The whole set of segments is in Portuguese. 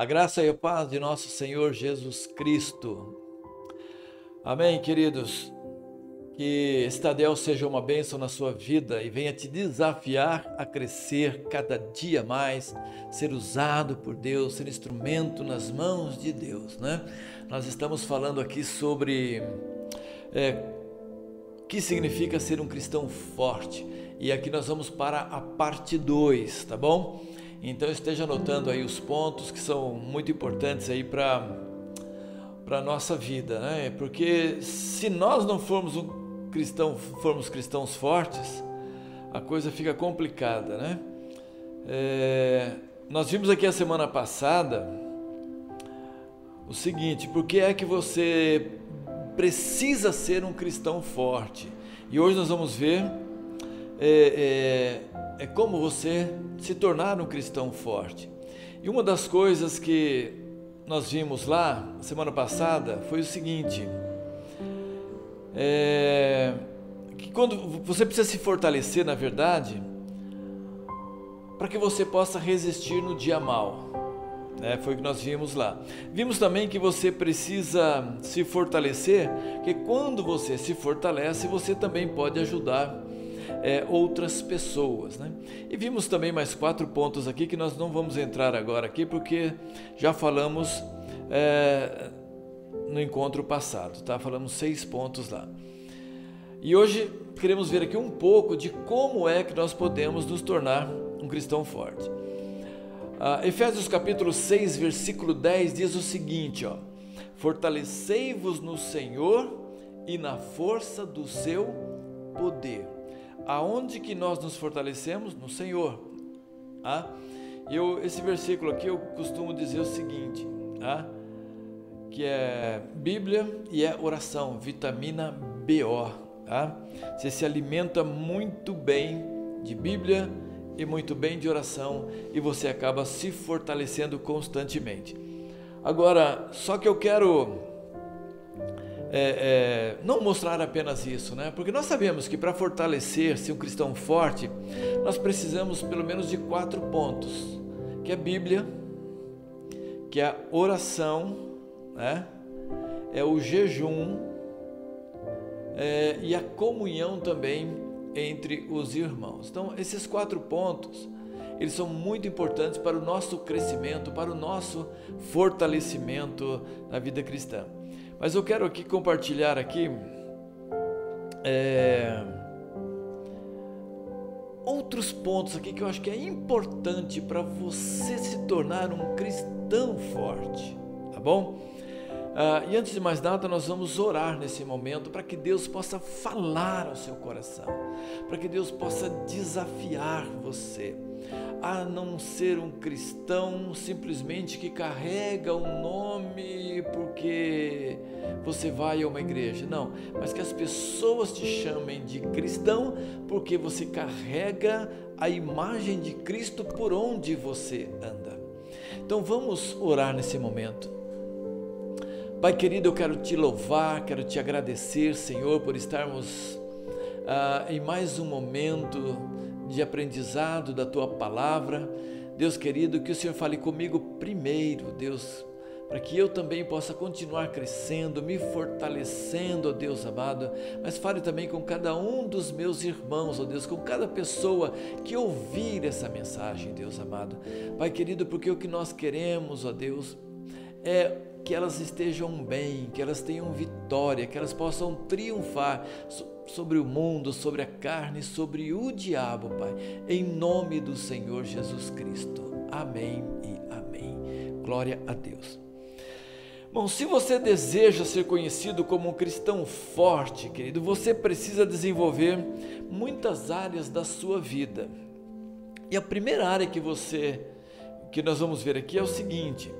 A graça e a paz de nosso Senhor Jesus Cristo. Amém, queridos? Que esse Tadel seja uma bênção na sua vida e venha te desafiar a crescer cada dia mais, ser usado por Deus, ser instrumento nas mãos de Deus, né? Nós estamos falando aqui sobre o que significa ser um cristão forte. E aqui nós vamos para a parte 2, tá bom? Então esteja anotando aí os pontos que são muito importantes aí para a nossa vida, né? Porque se nós não formos cristãos fortes, a coisa fica complicada, né? Nós vimos aqui a semana passada o seguinte: por que é que você precisa ser um cristão forte? E hoje nós vamos ver como você se tornar um cristão forte. E uma das coisas que nós vimos lá semana passada foi o seguinte: que quando você precisa se fortalecer, na verdade, para que você possa resistir no dia mau. Foi o que nós vimos lá. Vimos também que você precisa se fortalecer, que quando você se fortalece, você também pode ajudar outras pessoas, né? E vimos também mais 4 pontos aqui que nós não vamos entrar agora aqui, porque já falamos no encontro passado, tá? Falamos 6 pontos lá. E hoje queremos ver aqui um pouco de como é que nós podemos nos tornar um cristão forte. Efésios capítulo 6, versículo 10 diz o seguinte, ó: fortalecei-vos no Senhor e na força do seu poder. Aonde que nós nos fortalecemos? No Senhor. Esse versículo aqui eu costumo dizer o seguinte, que é Bíblia e é oração, vitamina BO. Você se alimenta muito bem de Bíblia e muito bem de oração e você acaba se fortalecendo constantemente. Agora, só que eu quero não mostrar apenas isso, né? Porque nós sabemos que para fortalecer-se um cristão forte, nós precisamos pelo menos de 4 pontos, que é a Bíblia, que é a oração, né? É o jejum, e a comunhão também entre os irmãos. Então, esses 4 pontos, eles são muito importantes para o nosso crescimento, para o nosso fortalecimento na vida cristã. Mas eu quero aqui compartilhar aqui outros pontos aqui que eu acho que é importante para você se tornar um cristão forte, tá bom? E antes de mais nada, nós vamos orar nesse momento para que Deus possa falar ao seu coração, para que Deus possa desafiar você a não ser um cristão simplesmente que carrega um nome porque você vai a uma igreja, não, mas que as pessoas te chamem de cristão porque você carrega a imagem de Cristo por onde você anda. Então vamos orar nesse momento. Pai querido, eu quero te louvar, quero te agradecer, Senhor, por estarmos em mais um momento de aprendizado da Tua Palavra. Deus querido, que o Senhor fale comigo primeiro, Deus, para que eu também possa continuar crescendo, me fortalecendo, ó Deus amado, mas fale também com cada um dos meus irmãos, ó Deus, com cada pessoa que ouvir essa mensagem, Deus amado. Pai querido, porque o que nós queremos, ó Deus, é que elas estejam bem, que elas tenham vitória, que elas possam triunfar sobre o mundo, sobre a carne, sobre o diabo, Pai, em nome do Senhor Jesus Cristo. Amém e amém. Glória a Deus. Bom, se você deseja ser conhecido como um cristão forte, querido, você precisa desenvolver muitas áreas da sua vida. E a primeira área que nós vamos ver aqui é o seguinte: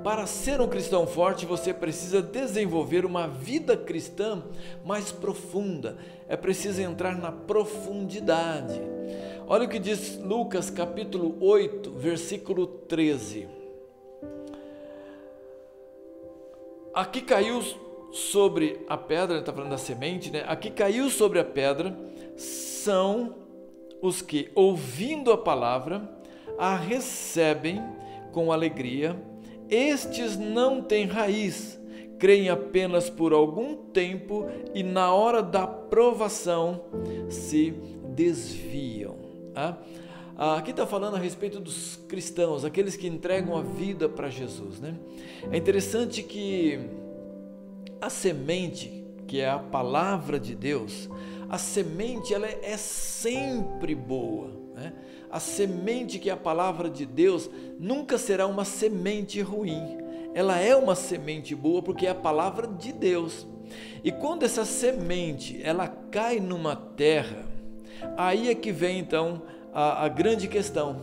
para ser um cristão forte, você precisa desenvolver uma vida cristã mais profunda. É preciso entrar na profundidade. Olha o que diz Lucas capítulo 8, versículo 13. Aqui caiu sobre a pedra, ele está falando da semente, né? Aqui caiu sobre a pedra são os que, ouvindo a palavra, a recebem com alegria Estes não têm raiz, creem apenas por algum tempo e na hora da provação se desviam. Aqui está falando a respeito dos cristãos, aqueles que entregam a vida para Jesus, né? É interessante que a semente, que é a palavra de Deus, a semente ela é sempre boa, né? A semente que é a palavra de Deus nunca será uma semente ruim. Ela é uma semente boa porque é a palavra de Deus. E quando essa semente ela cai numa terra, aí é que vem então a grande questão.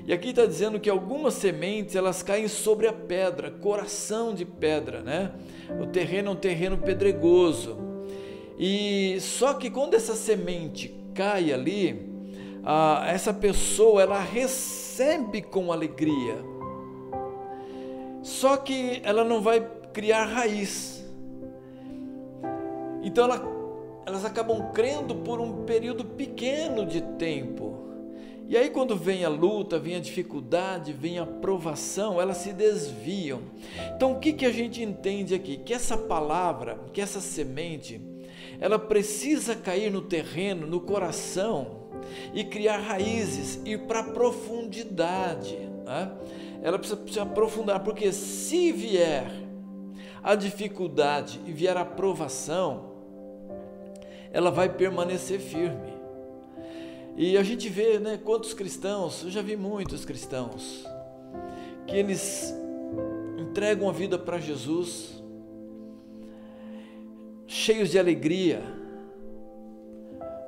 E aqui está dizendo que algumas sementes elas caem sobre a pedra, coração de pedra, né? O terreno é um terreno pedregoso. E só que quando essa semente cai ali, essa pessoa ela recebe com alegria. Só que ela não vai criar raiz. Então elas acabam crendo por um período pequeno de tempo. E aí quando vem a luta, vem a dificuldade, vem a provação, elas se desviam. Então o que a gente entende aqui? Que essa palavra, que essa semente, ela precisa cair no terreno, no coração e criar raízes, ir para a profundidade, né? Ela precisa se aprofundar, porque se vier a dificuldade e vier a provação, ela vai permanecer firme. E a gente vê, né, quantos cristãos, eu já vi muitos cristãos, que eles entregam a vida para Jesus, cheios de alegria,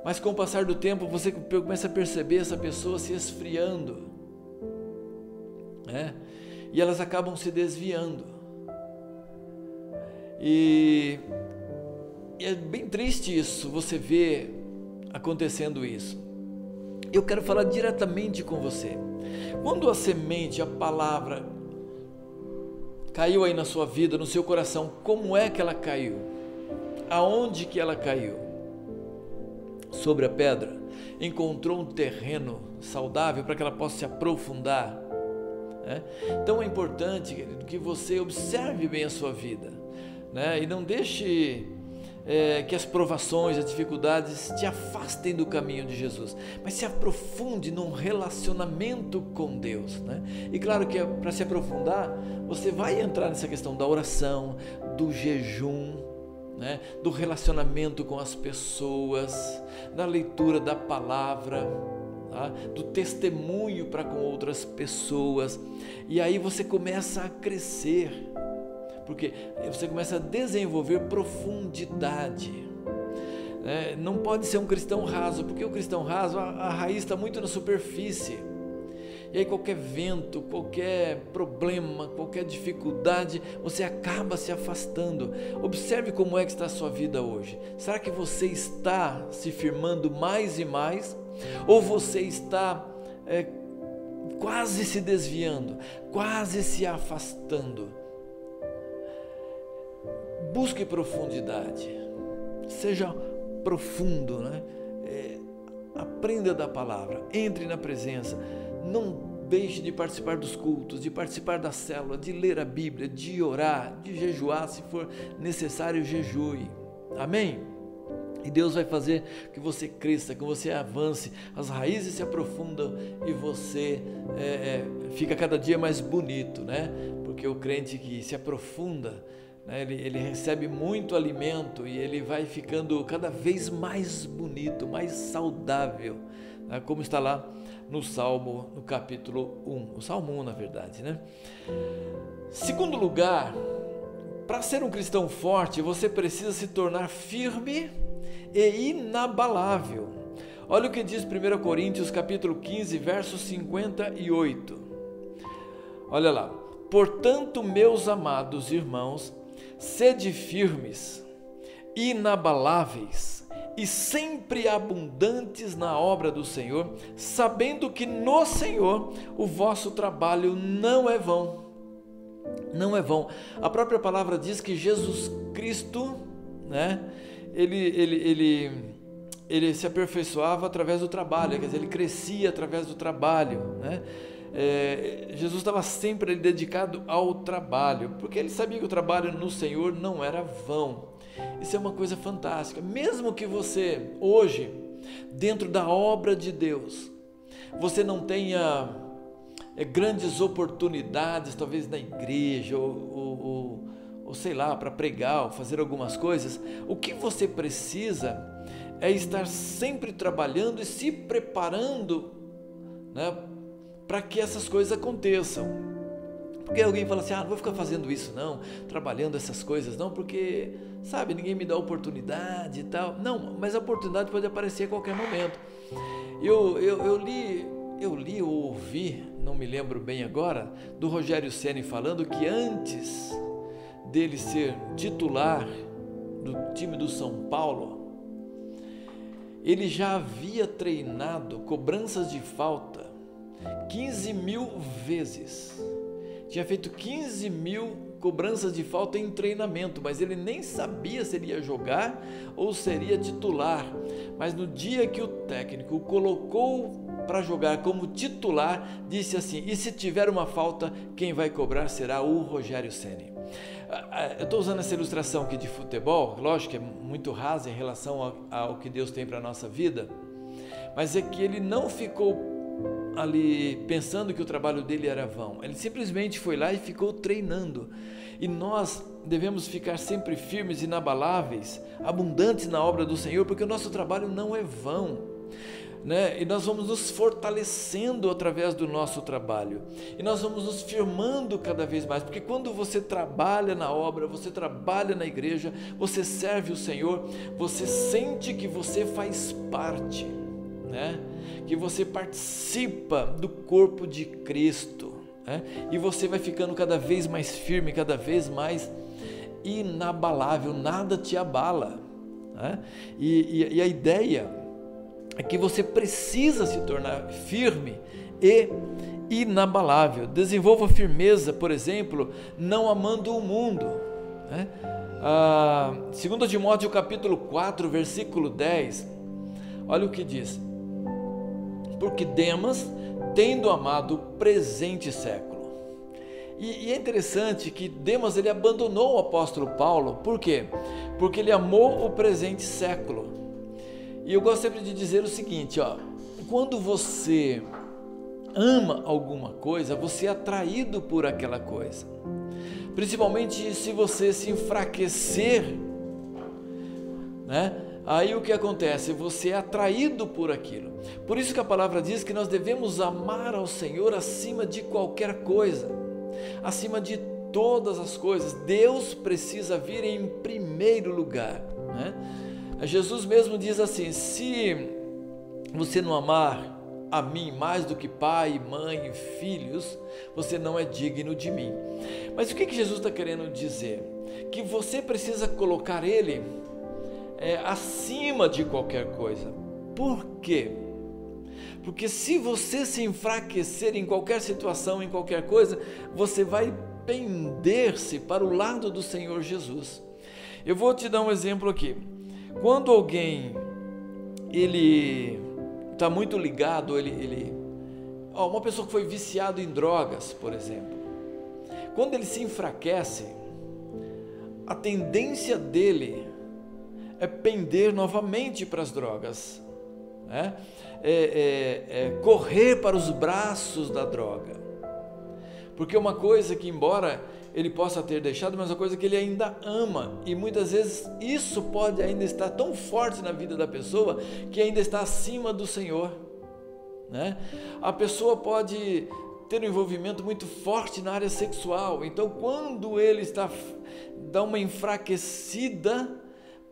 mas com o passar do tempo você começa a perceber essa pessoa se esfriando, né? E elas acabam se desviando. E é bem triste isso, você vê acontecendo isso. Eu quero falar diretamente com você. Quando a semente, a palavra caiu aí na sua vida, no seu coração, como é que ela caiu? Aonde que ela caiu? Sobre a pedra? Encontrou um terreno saudável para que ela possa se aprofundar, né? Então é importante que você observe bem a sua vida, né? E não deixe que as provações, as dificuldades te afastem do caminho de Jesus, mas se aprofunde num relacionamento com Deus, né? E claro que para se aprofundar, você vai entrar nessa questão da oração, do jejum, né? Do relacionamento com as pessoas, da leitura da palavra, tá? Do testemunho para com outras pessoas, e aí você começa a crescer, porque você começa a desenvolver profundidade, né? Não pode ser um cristão raso, porque o cristão raso, a raiz está muito na superfície, e aí qualquer vento, qualquer problema, qualquer dificuldade, você acaba se afastando. Observe como é que está a sua vida hoje. Será que você está se firmando mais e mais, ou você está quase se desviando, quase se afastando? Busque profundidade, seja profundo, né? Aprenda da palavra, entre na presença, não deixe de participar dos cultos, de participar da célula, de ler a Bíblia, de orar, de jejuar, se for necessário, jejue. Amém? E Deus vai fazer que você cresça, que você avance, as raízes se aprofundam e você fica cada dia mais bonito, né? Porque o crente que se aprofunda, né, ele recebe muito alimento e ele vai ficando cada vez mais bonito, mais saudável, né? Como está lá no Salmo, no capítulo 1, o Salmo 1 na verdade, né? Segundo lugar, para ser um cristão forte, você precisa se tornar firme e inabalável. Olha o que diz 1 Coríntios capítulo 15, verso 58. Olha lá: portanto, meus amados irmãos, sede firmes, inabaláveis e sempre abundantes na obra do Senhor, sabendo que no Senhor o vosso trabalho não é vão. Não é vão. A própria palavra diz que Jesus Cristo, né, ele se aperfeiçoava através do trabalho, quer dizer, ele crescia através do trabalho, né? Jesus estava sempre dedicado ao trabalho, porque ele sabia que o trabalho no Senhor não era vão. Isso é uma coisa fantástica. Mesmo que você, hoje, dentro da obra de Deus, você não tenha grandes oportunidades, talvez na igreja, ou sei lá, para pregar, ou fazer algumas coisas, o que você precisa é estar sempre trabalhando e se preparando, né, para que essas coisas aconteçam. Porque alguém fala assim, não vou ficar fazendo isso não, trabalhando essas coisas não, porque, sabe, ninguém me dá oportunidade e tal. Não, mas a oportunidade pode aparecer a qualquer momento. Eu li ou ouvi, não me lembro bem agora, do Rogério Ceni falando que antes dele ser titular do time do São Paulo, ele já havia treinado cobranças de falta 15.000 vezes. Tinha feito 15.000 cobranças de falta em treinamento, mas ele nem sabia se ele ia jogar ou seria titular. Mas no dia que o técnico o colocou para jogar como titular, disse assim: e se tiver uma falta, quem vai cobrar será o Rogério Ceni. Eu estou usando essa ilustração aqui de futebol, lógico que é muito rasa em relação ao que Deus tem para a nossa vida, mas é que ele não ficou ali pensando que o trabalho dele era vão. Ele simplesmente foi lá e ficou treinando. E nós devemos ficar sempre firmes, inabaláveis, abundantes na obra do Senhor, porque o nosso trabalho não é vão, né? E nós vamos nos fortalecendo através do nosso trabalho, e nós vamos nos firmando cada vez mais, porque quando você trabalha na obra, você trabalha na igreja, você serve o Senhor, você sente que você faz parte, né? Que você participa do corpo de Cristo, né? E você vai ficando cada vez mais firme, cada vez mais inabalável, nada te abala, né? E a ideia é que você precisa se tornar firme e inabalável. Desenvolva firmeza, por exemplo, não amando o mundo, né? 2 Timóteo capítulo 4, versículo 10, olha o que diz: porque Demas, tendo amado o presente século. E é interessante que Demas, ele abandonou o apóstolo Paulo. Por quê? Porque ele amou o presente século. E eu gosto sempre de dizer o seguinte, quando você ama alguma coisa, você é atraído por aquela coisa. Principalmente se você se enfraquecer, né? Aí o que acontece? Você é atraído por aquilo. Por isso que a palavra diz que nós devemos amar ao Senhor acima de qualquer coisa, acima de todas as coisas. Deus precisa vir em primeiro lugar, né? Jesus mesmo diz assim: se você não amar a mim mais do que pai, mãe e filhos, você não é digno de mim. Mas o que Jesus está querendo dizer? Que você precisa colocar Ele acima de qualquer coisa. Por quê? Porque se você se enfraquecer em qualquer situação, em qualquer coisa, você vai pender-se para o lado do Senhor Jesus. Eu vou te dar um exemplo aqui. Quando alguém ele está muito ligado, uma pessoa que foi viciado em drogas, por exemplo, quando ele se enfraquece, a tendência dele é pender novamente para as drogas, né? Correr para os braços da droga, porque uma coisa que, embora ele possa ter deixado, mas uma coisa que ele ainda ama, e muitas vezes isso pode ainda estar tão forte na vida da pessoa, que ainda está acima do Senhor, né? A pessoa pode ter um envolvimento muito forte na área sexual, então quando ele dá uma enfraquecida,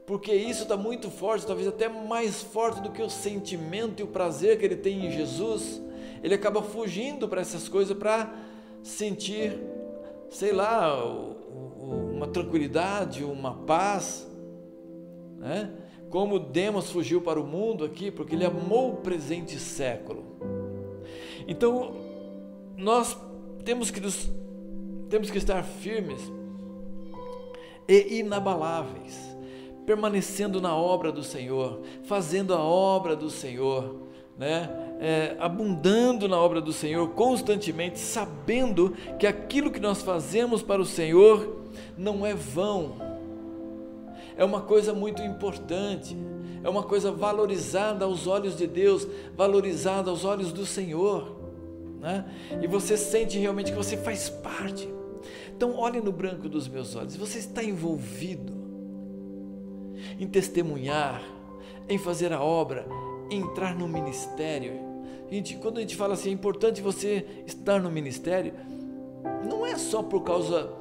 porque isso está muito forte, talvez até mais forte do que o sentimento e o prazer que ele tem em Jesus, ele acaba fugindo para essas coisas para sentir, sei lá, uma tranquilidade, uma paz, né? Como Demas fugiu para o mundo aqui, porque ele amou o presente século. Então, nós temos que estar firmes e inabaláveis, permanecendo na obra do Senhor, fazendo a obra do Senhor, né? Abundando na obra do Senhor constantemente, sabendo que aquilo que nós fazemos para o Senhor não é vão, é uma coisa muito importante, é uma coisa valorizada aos olhos de Deus, valorizada aos olhos do Senhor, né? E você sente realmente que você faz parte. Então olhe no branco dos meus olhos, você está envolvido em testemunhar, em fazer a obra, em entrar no ministério. Gente, quando a gente fala assim, é importante você estar no ministério, não é só por causa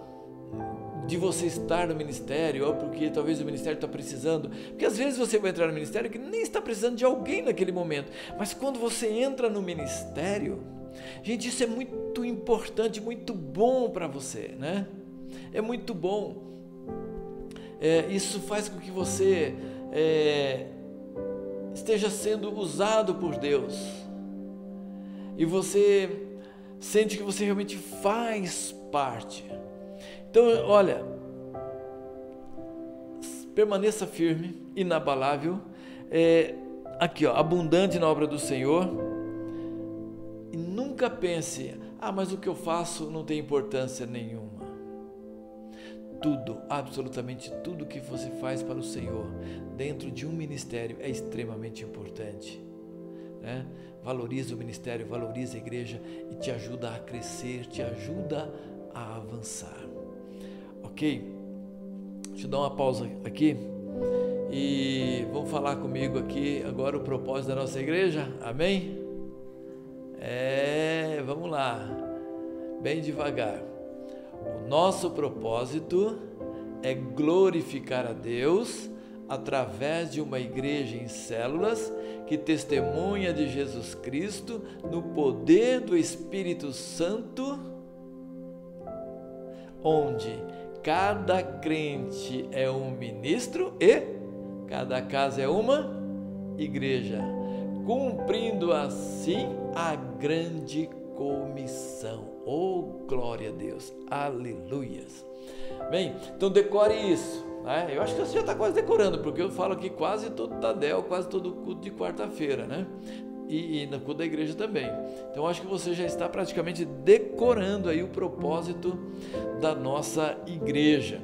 de você estar no ministério, ou porque talvez o ministério está precisando, porque às vezes você vai entrar no ministério que nem está precisando de alguém naquele momento, mas quando você entra no ministério, gente, isso é muito importante, muito bom para você, né? É muito bom. Isso faz com que você esteja sendo usado por Deus, e você sente que você realmente faz parte. Então, olha, permaneça firme, inabalável, aqui ó, abundante na obra do Senhor, e nunca pense, mas o que eu faço não tem importância nenhuma. Tudo, absolutamente tudo que você faz para o Senhor, dentro de um ministério, é extremamente importante, né? Valoriza o ministério, valoriza a igreja e te ajuda a crescer, te ajuda a avançar. Ok? Deixa eu dar uma pausa aqui e vamos falar comigo aqui agora o propósito da nossa igreja, amém? Vamos lá, bem devagar. O nosso propósito é glorificar a Deus através de uma igreja em células que testemunha de Jesus Cristo no poder do Espírito Santo, onde cada crente é um ministro e cada casa é uma igreja, cumprindo assim a grande comissão. Oh, glória a Deus, aleluias. Bem, então decore isso, né? Eu acho que você já está quase decorando, porque eu falo aqui quase todo Tadel, quase todo culto de quarta-feira, né? E no culto da igreja também. Então acho que você já está praticamente decorando aí o propósito da nossa igreja,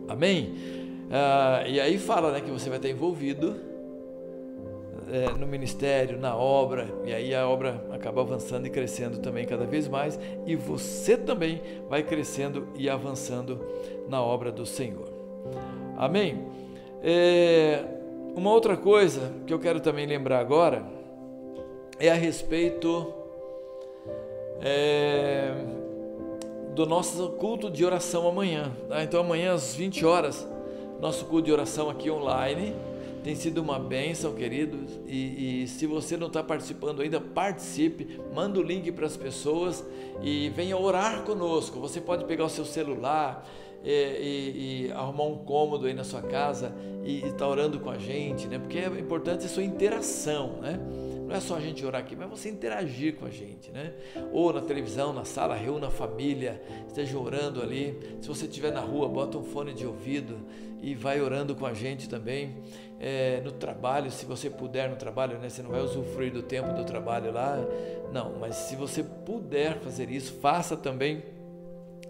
amém? E aí fala, né, que você vai estar envolvido no ministério, na obra, e aí a obra acaba avançando e crescendo também cada vez mais, e você também vai crescendo e avançando na obra do Senhor, amém? Uma outra coisa que eu quero também lembrar agora é a respeito do nosso culto de oração amanhã, tá? Então amanhã às 20 horas, nosso culto de oração aqui online. Tem sido uma bênção, queridos, e se você não está participando ainda, participe, manda o link para as pessoas e venha orar conosco. Você pode pegar o seu celular e arrumar um cômodo aí na sua casa e estar orando com a gente, né? Porque é importante a sua interação, né? Não é só a gente orar aqui, mas você interagir com a gente, né? Ou na televisão, na sala, reúna a família, esteja orando ali. Se você estiver na rua, bota um fone de ouvido e vai orando com a gente também. No trabalho, se você puder no trabalho, né? Você não vai usufruir do tempo do trabalho lá, não, mas se você puder fazer isso, faça também,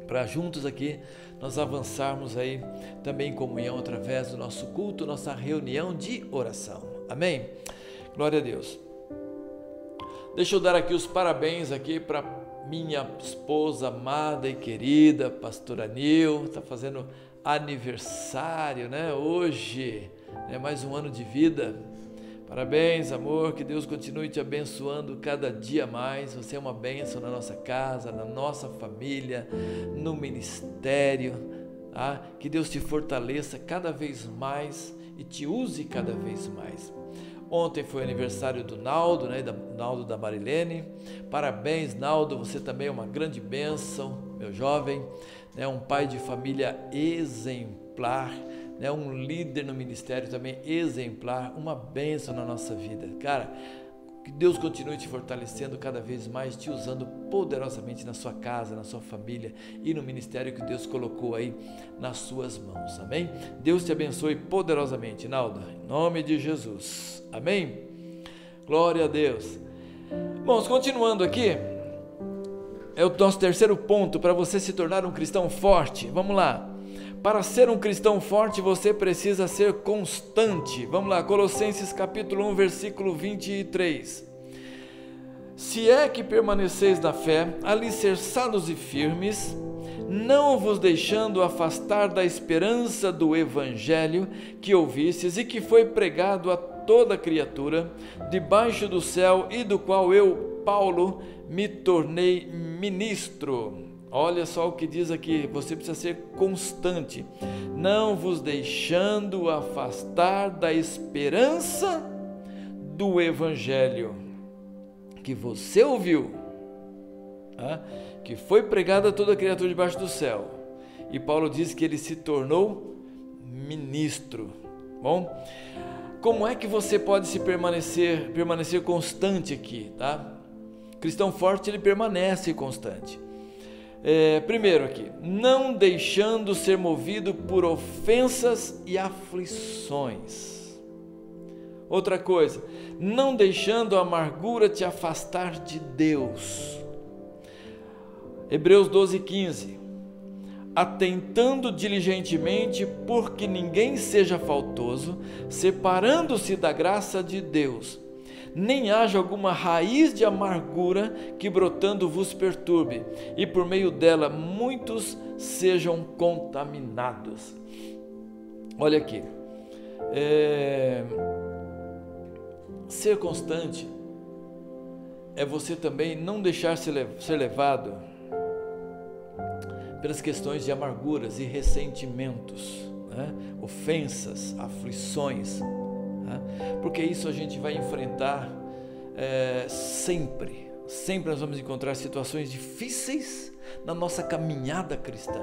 para juntos aqui nós avançarmos aí também em comunhão através do nosso culto, nossa reunião de oração, amém? Glória a Deus. Deixa eu dar aqui os parabéns aqui para minha esposa amada e querida, pastora Nil, está fazendo aniversário, né? Hoje, né? Mais um ano de vida. Parabéns, amor, que Deus continue te abençoando cada dia mais. Você é uma bênção na nossa casa, na nossa família, no ministério, tá? Que Deus te fortaleça cada vez mais e te use cada vez mais. Ontem foi o aniversário do Naldo, né? Naldo da Marilene. Parabéns, Naldo, você também é uma grande bênção, meu jovem, né? Um pai de família exemplar, né? Um líder no ministério também exemplar, uma bênção na nossa vida. Cara, que Deus continue te fortalecendo cada vez mais, te usando poderosamente na sua casa, na sua família e no ministério que Deus colocou aí nas suas mãos, amém? Deus te abençoe poderosamente, Naldo, em nome de Jesus, amém? Glória a Deus. Bom, continuando aqui, é o nosso terceiro ponto para você se tornar um cristão forte. Vamos lá. Para ser um cristão forte, você precisa ser constante. Vamos lá, Colossenses capítulo 1, versículo 23. Se é que permaneceis na fé, alicerçados e firmes, não vos deixando afastar da esperança do evangelho que ouvistes e que foi pregado a toda criatura, debaixo do céu, e do qual eu, Paulo, me tornei ministro. Olha só o que diz aqui, você precisa ser constante, não vos deixando afastar da esperança do evangelho que você ouviu, que foi pregado a toda criatura debaixo do céu. E Paulo diz que ele se tornou ministro. Bom, como é que você pode permanecer constante aqui, tá? Cristão forte, ele permanece constante. Primeiro aqui, não deixando ser movido por ofensas e aflições. Outra coisa, não deixando a amargura te afastar de Deus. Hebreus 12:15. Atentando diligentemente porque ninguém seja faltoso, separando-se da graça de Deus, nem haja alguma raiz de amargura que brotando vos perturbe, e por meio dela muitos sejam contaminados. Olha aqui, ser constante é você também não deixar ser levado pelas questões de amarguras e ressentimentos, né? Ofensas, aflições, né? Porque isso a gente vai enfrentar sempre nós vamos encontrar situações difíceis na nossa caminhada cristã.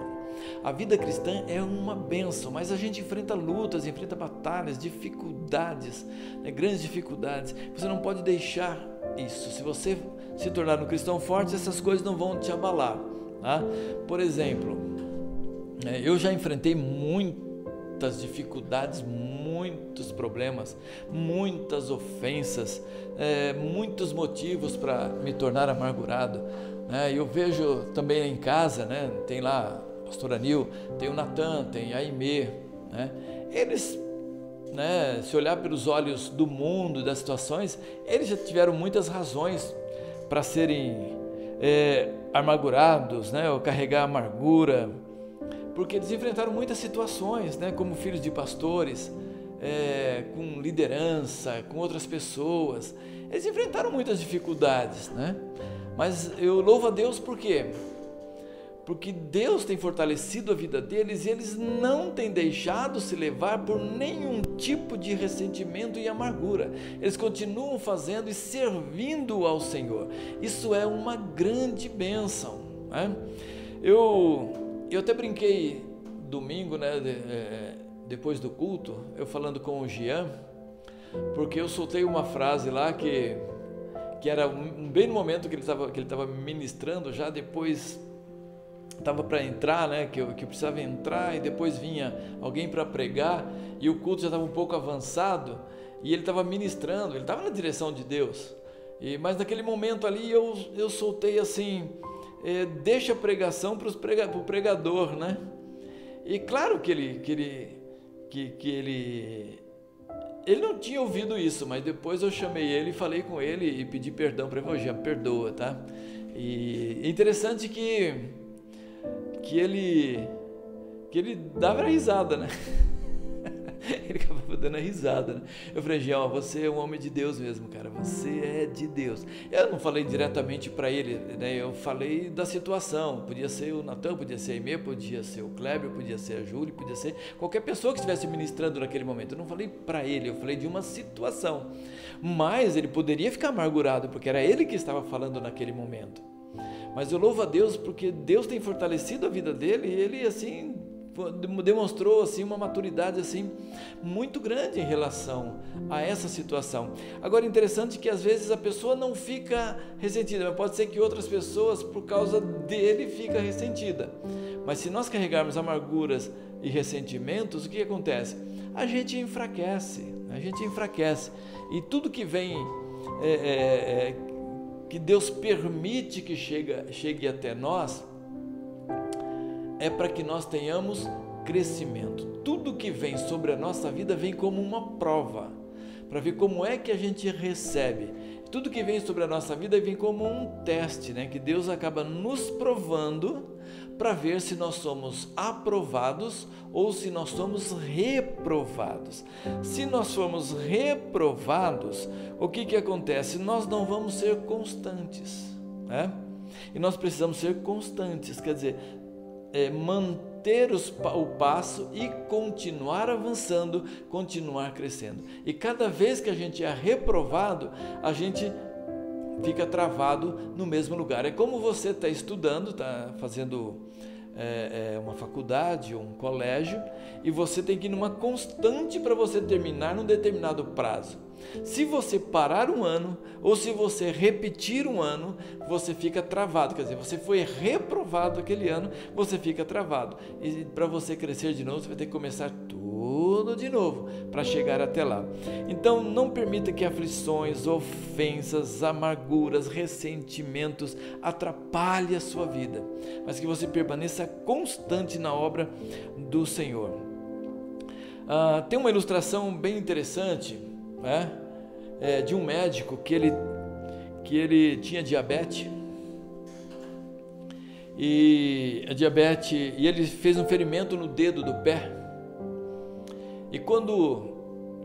A vida cristã é uma bênção, mas a gente enfrenta lutas, enfrenta batalhas, dificuldades, né? Grandes dificuldades. Você não pode deixar isso. Se você se tornar um cristão forte, essas coisas não vão te abalar, tá? Por exemplo, eu já enfrentei muitas dificuldades, muitos problemas, muitas ofensas, muitos motivos para me tornar amargurado, né? Eu vejo também em casa, né? Tem lá o pastor Anil, tem o Natan, tem a Aimee, né? Eles, né, se olhar pelos olhos do mundo, das situações, eles já tiveram muitas razões para serem amargurados, né, ou carregar amargura, porque eles enfrentaram muitas situações, né, como filhos de pastores, com liderança, com outras pessoas. Eles enfrentaram muitas dificuldades, né? Mas eu louvo a Deus por quê? Porque Deus tem fortalecido a vida deles e eles não têm deixado se levar por nenhum tipo de ressentimento e amargura. Eles continuam fazendo e servindo ao Senhor. Isso é uma grande bênção, né? Eu até brinquei domingo, né, depois do culto, eu falando com o Jean, porque eu soltei uma frase lá que era bem no momento que ele estava ministrando, já depois estava para entrar, né, que eu precisava entrar, e depois vinha alguém para pregar, e o culto já estava um pouco avançado, e ele estava ministrando, ele estava na direção de Deus, mas naquele momento ali eu soltei assim, deixa a pregação para o pregador, né? E claro que ele não tinha ouvido isso, mas depois eu chamei ele, falei com ele e pedi perdão para ele, Jean, perdoa, tá? E é interessante que ele dava risada, né? Ele acabava dando a risada, né? Eu falei, Jean, você é um homem de Deus mesmo, cara, você é de Deus. Eu não falei diretamente para ele, né? Eu falei da situação, podia ser o Natan, podia ser a Aimee, podia ser o Kleber, podia ser a Júlia, podia ser qualquer pessoa que estivesse ministrando naquele momento. Eu não falei para ele, eu falei de uma situação, mas ele poderia ficar amargurado, porque era ele que estava falando naquele momento. Mas eu louvo a Deus porque Deus tem fortalecido a vida dele e ele assim demonstrou assim uma maturidade assim muito grande em relação a essa situação. Agora, interessante que às vezes a pessoa não fica ressentida, mas pode ser que outras pessoas por causa dele fica ressentida. Mas se nós carregarmos amarguras e ressentimentos, o que acontece? A gente enfraquece e tudo que vem que Deus permite que chegue até nós, é para que nós tenhamos crescimento. Tudo que vem sobre a nossa vida vem como uma prova, para ver como é que a gente recebe. Tudo que vem sobre a nossa vida vem como um teste, né? Que Deus acaba nos provando para ver se nós somos aprovados ou se nós somos reprovados. Se nós formos reprovados, o que acontece? Nós não vamos ser constantes, né? E nós precisamos ser constantes, quer dizer, manter o passo e continuar avançando, continuar crescendo. E cada vez que a gente é reprovado, a gente fica travado no mesmo lugar. É como você está estudando, está fazendo uma faculdade ou um colégio, e você tem que ir numa constante para você terminar num determinado prazo. Se você parar um ano, ou se você repetir um ano, você fica travado, quer dizer, você foi reprovado aquele ano, você fica travado. E para você crescer de novo, você vai ter que começar tudo de novo para chegar até lá. Então, não permita que aflições, ofensas, amarguras, ressentimentos atrapalhem a sua vida, mas que você permaneça constante na obra do Senhor. Tem uma ilustração bem interessante, né? De um médico que ele tinha diabetes, e ele fez um ferimento no dedo do pé, e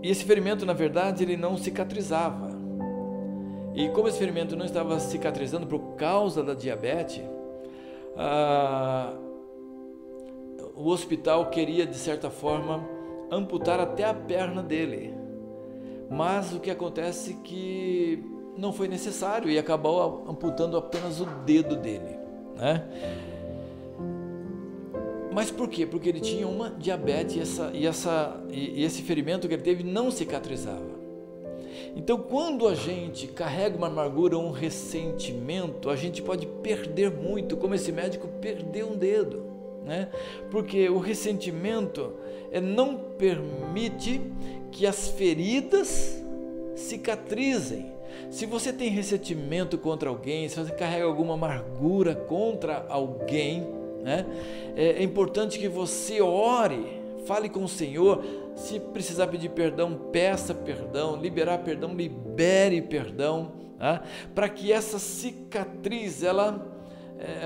esse ferimento, na verdade, ele não cicatrizava, e como esse ferimento não estava cicatrizando por causa da diabetes, o hospital queria, de certa forma, amputar até a perna dele. Mas o que acontece é que não foi necessário e acabou amputando apenas o dedo dele, né? Mas por quê? Porque ele tinha uma diabetes e esse ferimento que ele teve não cicatrizava. Então, quando a gente carrega uma amargura, um ressentimento, a gente pode perder muito, como esse médico perdeu um dedo, né? Porque o ressentimento não permite que as feridas cicatrizem. Se você tem ressentimento contra alguém, se você carrega alguma amargura contra alguém, né, é importante que você ore, fale com o Senhor. Se precisar pedir perdão, peça perdão, liberar perdão, libere perdão, né, para que essa cicatriz,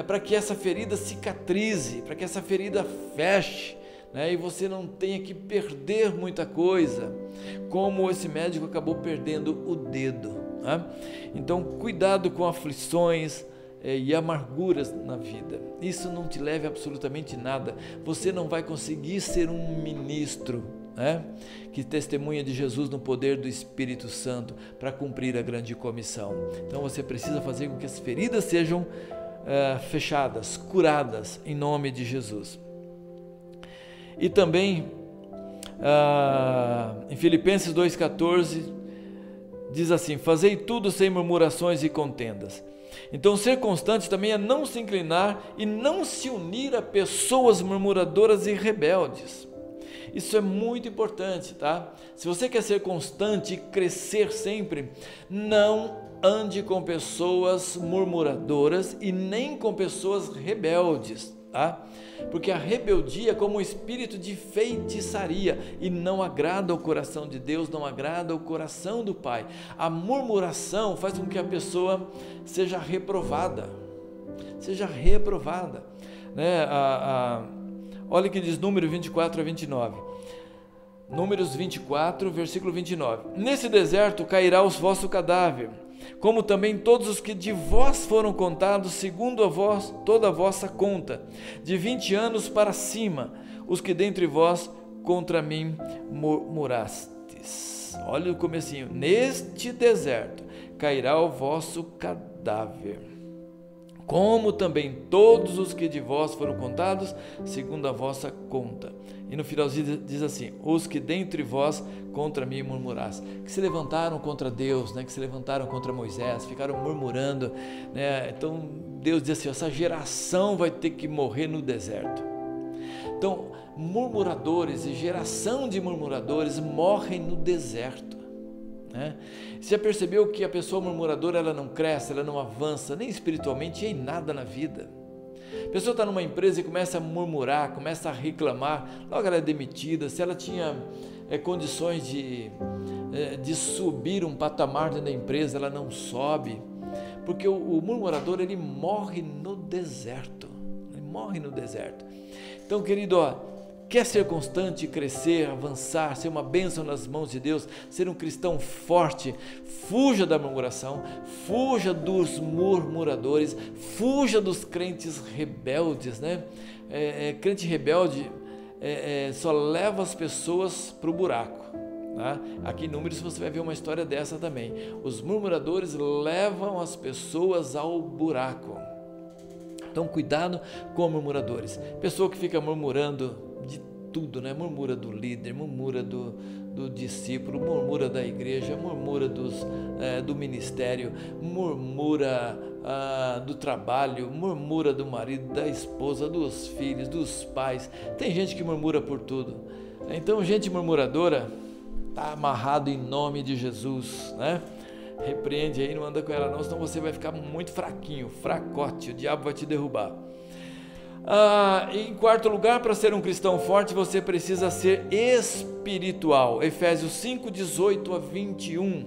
para que essa ferida cicatrize, para que essa ferida feche, né, e você não tenha que perder muita coisa, como esse médico acabou perdendo o dedo, né? Então, cuidado com aflições e amarguras na vida. Isso não te leva a absolutamente nada. Você não vai conseguir ser um ministro, né, que testemunha de Jesus no poder do Espírito Santo para cumprir a grande comissão. Então, você precisa fazer com que as feridas sejam fechadas, curadas em nome de Jesus. E também em Filipenses 2,14 diz assim: fazei tudo sem murmurações e contendas. Então, ser constante também é não se inclinar e não se unir a pessoas murmuradoras e rebeldes. Isso é muito importante, tá? Se você quer ser constante e crescer sempre, não ande com pessoas murmuradoras e nem com pessoas rebeldes, tá? Porque a rebeldia é como um espírito de feitiçaria e não agrada ao coração de Deus, não agrada ao coração do Pai. A murmuração faz com que a pessoa seja reprovada, né? Olha o que diz Números 24 a 29. Números 24, versículo 29. Nesse deserto cairá o vosso cadáver, como também todos os que de vós foram contados, segundo toda a vossa conta, de 20 anos para cima, os que dentre vós contra mim murmurastes. Olha o comecinho. Neste deserto cairá o vosso cadáver, como também todos os que de vós foram contados, segundo a vossa conta. E no finalzinho diz assim: os que dentre vós contra mim murmurassem, que se levantaram contra Deus, né, que se levantaram contra Moisés, ficaram murmurando, né? Então Deus diz assim: essa geração vai ter que morrer no deserto. Então, murmuradores e geração de murmuradores morrem no deserto, né? Você já percebeu que a pessoa murmuradora, ela não cresce, ela não avança, nem espiritualmente, em nada na vida. A pessoa está numa empresa e começa a murmurar, começa a reclamar, logo ela é demitida. Se ela tinha condições de subir um patamar dentro da empresa, ela não sobe, porque o murmurador, ele morre no deserto, Então, querido, quer ser constante, crescer, avançar, ser uma bênção nas mãos de Deus, ser um cristão forte, fuja da murmuração, fuja dos murmuradores, fuja dos crentes rebeldes, né? Crente rebelde só leva as pessoas para o buraco. Tá? Aqui em Números você vai ver uma história dessa também. Os murmuradores levam as pessoas ao buraco. Então, cuidado com murmuradores. Pessoa que fica murmurando de tudo, né? Murmura do líder, murmura do discípulo, murmura da igreja, murmura do ministério, murmura do trabalho, murmura do marido, da esposa, dos filhos, dos pais. Tem gente que murmura por tudo. Então, gente murmuradora está amarrado em nome de Jesus, né? Repreende aí, não anda com ela não, senão você vai ficar muito fraquinho, fracote, o diabo vai te derrubar. Em quarto lugar, para ser um cristão forte, você precisa ser espiritual. Efésios 5, 18 a 21.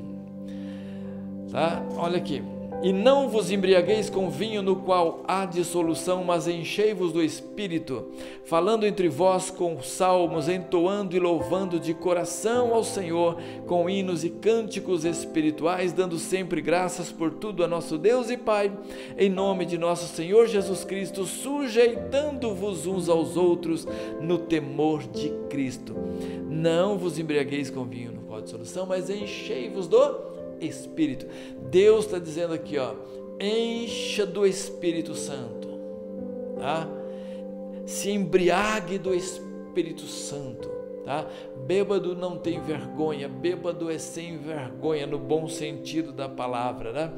Tá? Olha aqui. E não vos embriagueis com vinho no qual há dissolução, mas enchei-vos do Espírito, falando entre vós com salmos, entoando e louvando de coração ao Senhor, com hinos e cânticos espirituais, dando sempre graças por tudo a nosso Deus e Pai, em nome de nosso Senhor Jesus Cristo, sujeitando-vos uns aos outros no temor de Cristo. Não vos embriagueis com vinho no qual há dissolução, mas enchei-vos do Espírito. Deus está dizendo aqui, encha do Espírito Santo, tá? Se embriague do Espírito Santo, tá? Bêbado não tem vergonha, bêbado é sem vergonha no bom sentido da palavra, né?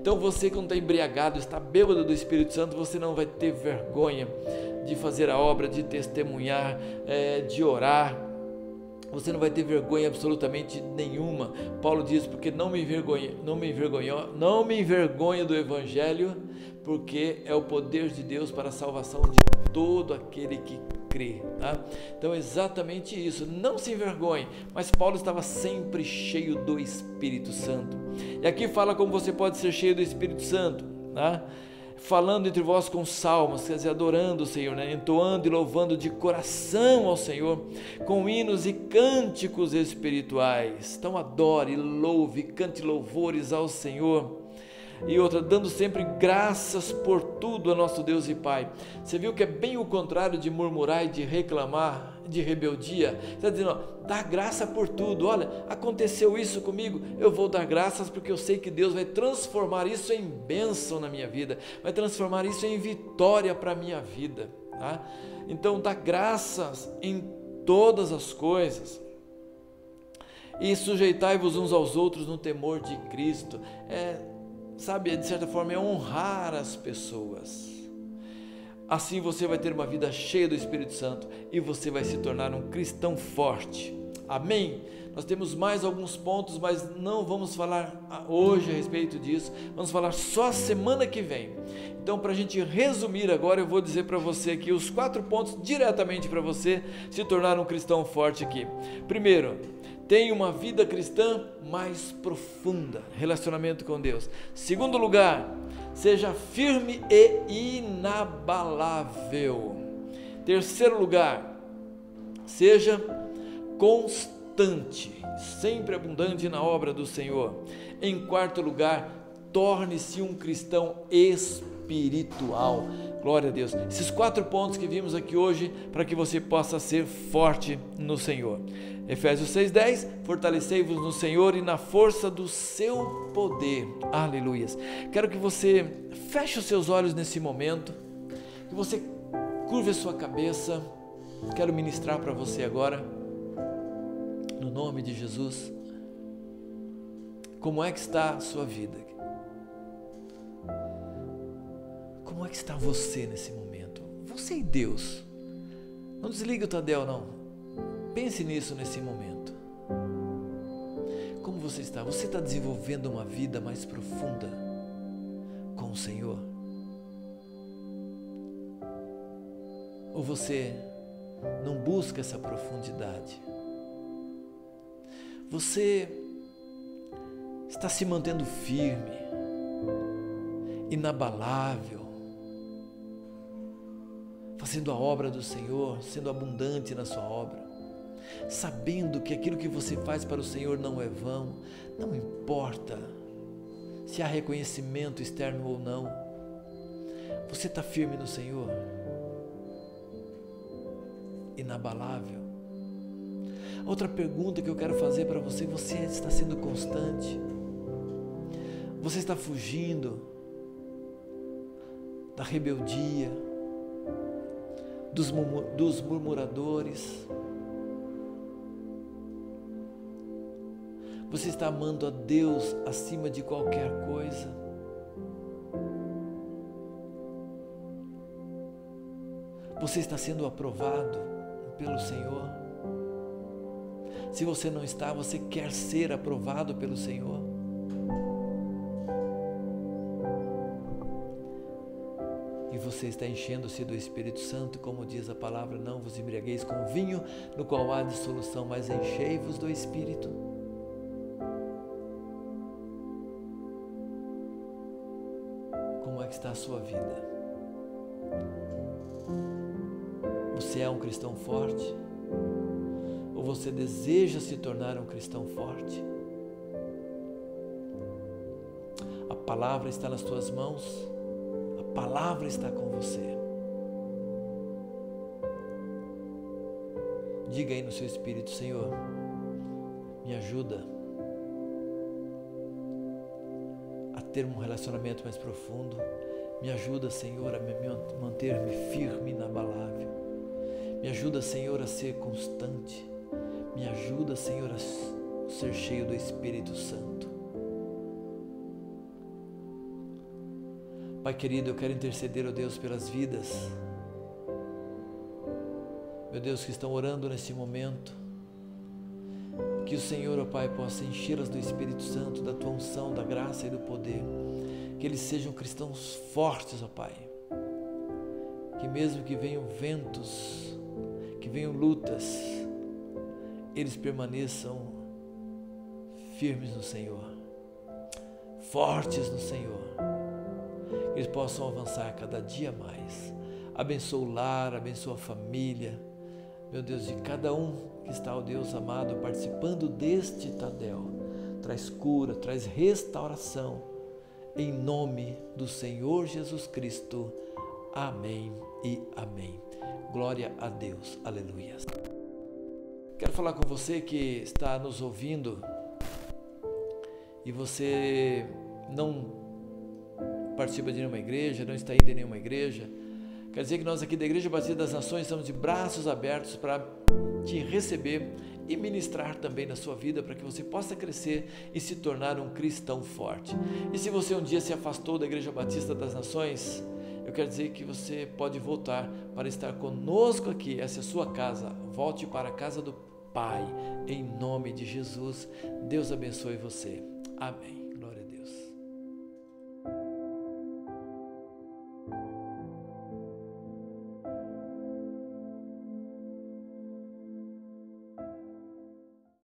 Então você que não está embriagado, está bêbado do Espírito Santo, você não vai ter vergonha de fazer a obra, de testemunhar, de orar. Você não vai ter vergonha absolutamente nenhuma. Paulo diz, porque não me envergonho do Evangelho, porque é o poder de Deus para a salvação de todo aquele que crê. Tá? Então exatamente isso, não se envergonhe. Mas Paulo estava sempre cheio do Espírito Santo. E aqui fala como você pode ser cheio do Espírito Santo, tá? Falando entre vós com salmos, quer dizer, adorando o Senhor, né? Entoando e louvando de coração ao Senhor, com hinos e cânticos espirituais. Então adore, louve, cante louvores ao Senhor. E outra, dando sempre graças por tudo a nosso Deus e Pai. Você viu que é bem o contrário de murmurar e de reclamar, de rebeldia. Você está dizendo, dá graça por tudo. Olha, aconteceu isso comigo, eu vou dar graças porque eu sei que Deus vai transformar isso em bênção na minha vida, vai transformar isso em vitória para a minha vida. Tá? Então dá graças em todas as coisas. E sujeitai-vos uns aos outros no temor de Cristo. Sabe, de certa forma, é honrar as pessoas. Assim você vai ter uma vida cheia do Espírito Santo e você vai se tornar um cristão forte. Amém? Nós temos mais alguns pontos, mas não vamos falar hoje a respeito disso. Vamos falar só semana que vem. Então, para a gente resumir agora, eu vou dizer para você aqui os 4 pontos diretamente para você se tornar um cristão forte aqui. Primeiro, tenha uma vida cristã mais profunda, relacionamento com Deus. Segundo lugar, seja firme e inabalável. Terceiro lugar, seja constante, sempre abundante na obra do Senhor. Em quarto lugar, torne-se um cristão espiritual. Glória a Deus. Esses 4 pontos que vimos aqui hoje para que você possa ser forte no Senhor. Efésios 6:10, fortalecei-vos no Senhor e na força do seu poder. Aleluias. Quero que você feche os seus olhos nesse momento, que você curve a sua cabeça. Quero ministrar para você agora, no nome de Jesus. Como é que está a sua vida? Como é que está você nesse momento? Você e Deus. Não desliga o Tadel, não. Pense nisso nesse momento. Como você está? Você está desenvolvendo uma vida mais profunda com o Senhor? Ou você não busca essa profundidade? Você está se mantendo firme, inabalável, fazendo a obra do Senhor, sendo abundante na sua obra, sabendo que aquilo que você faz para o Senhor não é vão, não importa se há reconhecimento externo ou não. Você está firme no Senhor? Inabalável? Outra pergunta que eu quero fazer para você: você está sendo constante? Você está fugindo da rebeldia, dos murmuradores? Você está amando a Deus acima de qualquer coisa? Você está sendo aprovado pelo Senhor? Se você não está, você quer ser aprovado pelo Senhor? E você está enchendo-se do Espírito Santo, como diz a palavra: não vos embriagueis com vinho, no qual há dissolução, mas enchei-vos do Espírito. Como é que está a sua vida? Você é um cristão forte? Ou você deseja se tornar um cristão forte? A palavra está nas tuas mãos, a palavra está com você. Diga aí no seu espírito: Senhor, me ajuda a ter um relacionamento mais profundo. Me ajuda, Senhor, a manter-me firme e inabalável. Me ajuda, Senhor, a ser constante. Me ajuda, Senhor, a ser cheio do Espírito Santo. Pai querido, eu quero interceder, ó Deus, pelas vidas, meu Deus, que estão orando nesse momento. Que o Senhor, ó Pai, possa enchê-las do Espírito Santo, da Tua unção, da graça e do poder. Que eles sejam cristãos fortes, ó Pai. Que mesmo que venham ventos, que venham lutas, eles permaneçam firmes no Senhor, fortes no Senhor. Que eles possam avançar cada dia mais. Abençoa o lar, abençoa a família, meu Deus, de cada um que está, ó Deus amado, participando deste Tadel. Traz cura, traz restauração, em nome do Senhor Jesus Cristo. Amém e amém. Glória a Deus. Aleluia. Quero falar com você que está nos ouvindo e você não participa de nenhuma igreja, não está indo em nenhuma igreja. Quer dizer que nós aqui da Igreja Batista das Nações estamos de braços abertos para te receber e ministrar também na sua vida, para que você possa crescer e se tornar um cristão forte. E se você um dia se afastou da Igreja Batista das Nações, eu quero dizer que você pode voltar para estar conosco aqui. Essa é a sua casa. Volte para a casa do Pai, em nome de Jesus. Deus abençoe você. Amém.